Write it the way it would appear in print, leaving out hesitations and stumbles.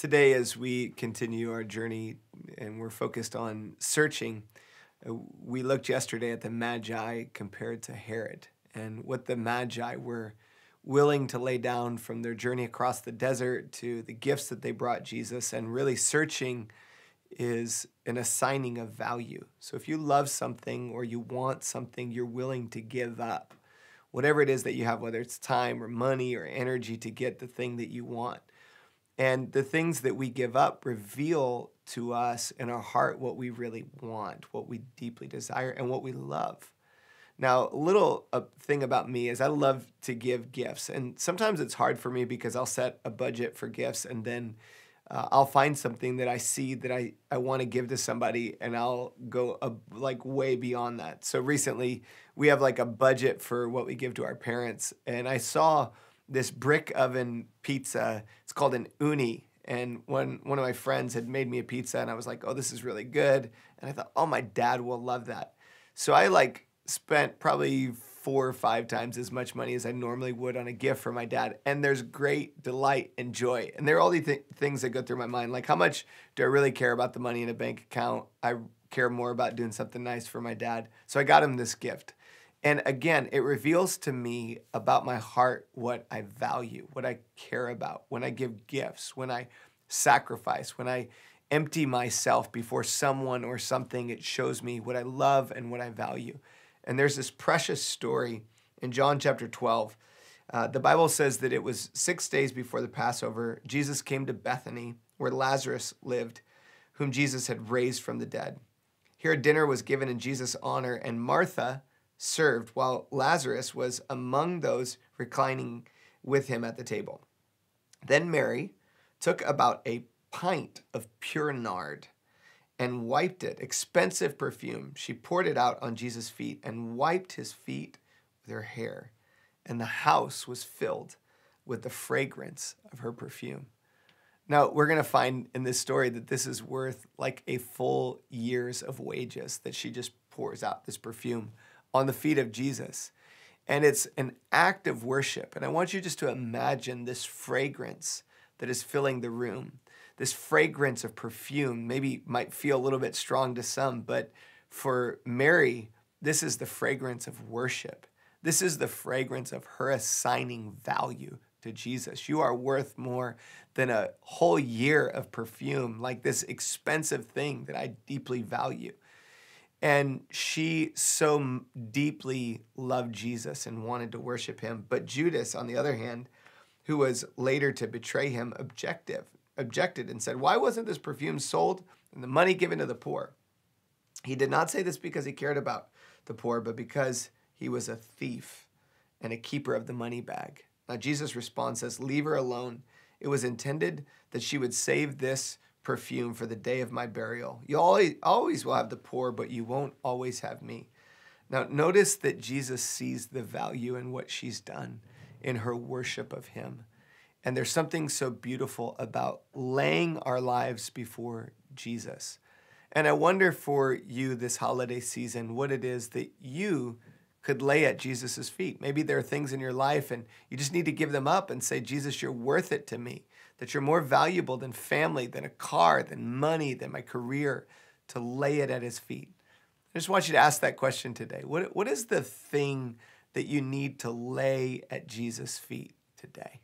Today, as we continue our journey and we're focused on searching, we looked yesterday at the Magi compared to Herod and what the Magi were willing to lay down from their journey across the desert to the gifts that they brought Jesus. And really, searching is an assigning of value. So if you love something or you want something, you're willing to give up whatever it is that you have, whether it's time or money or energy to get the thing that you want. And the things that we give up reveal to us in our heart what we really want, what we deeply desire, and what we love. Now, a little thing about me is I love to give gifts. And sometimes it's hard for me because I'll set a budget for gifts and then I'll find something that I see that I want to give to somebody and I'll go like way beyond that. So recently we have like a budget for what we give to our parents. And I saw this brick oven pizza. It's called an uni. And one of my friends had made me a pizza and I was like, oh, this is really good. And I thought, oh, my dad will love that. So I spent probably 4 or 5 times as much money as I normally would on a gift for my dad. And there's great delight and joy. And there are all these things that go through my mind. Like, how much do I really care about the money in a bank account? I care more about doing something nice for my dad. So I got him this gift. And again, it reveals to me about my heart what I value, what I care about. When I give gifts, when I sacrifice, when I empty myself before someone or something, it shows me what I love and what I value. And there's this precious story in John chapter 12. The Bible says that it was 6 days before the Passover. Jesus came to Bethany, where Lazarus lived, whom Jesus had raised from the dead. Here a dinner was given in Jesus' honor, and Martha served, while Lazarus was among those reclining with him at the table. Then Mary took about a pint of pure nard and wiped it, expensive perfume. She poured it out on Jesus' feet and wiped his feet with her hair. And the house was filled with the fragrance of her perfume. Now, we're going to find in this story that this is worth like a full year's of wages that she just pours out this perfume on the feet of Jesus. And it's an act of worship. And I want you just to imagine this fragrance that is filling the room. This fragrance of perfume maybe might feel a little bit strong to some, but for Mary, this is the fragrance of worship. This is the fragrance of her assigning value to Jesus. You are worth more than a whole year of perfume, like this expensive thing that I deeply value. And she so deeply loved Jesus and wanted to worship him. But Judas, on the other hand, who was later to betray him, objected and said, why wasn't this perfume sold and the money given to the poor? He did not say this because he cared about the poor, but because he was a thief and a keeper of the money bag. Now Jesus' response says, leave her alone. It was intended that she would save this perfume for the day of my burial. You always will have the poor, but you won't always have me. Now, notice that Jesus sees the value in what she's done in her worship of him. And there's something so beautiful about laying our lives before Jesus. And I wonder for you this holiday season, what it is that you could lay at Jesus's feet. Maybe there are things in your life and you just need to give them up and say, Jesus, you're worth it to me. That you're more valuable than family, than a car, than money, than my career, to lay it at his feet. I just want you to ask that question today. What is the thing that you need to lay at Jesus' feet today?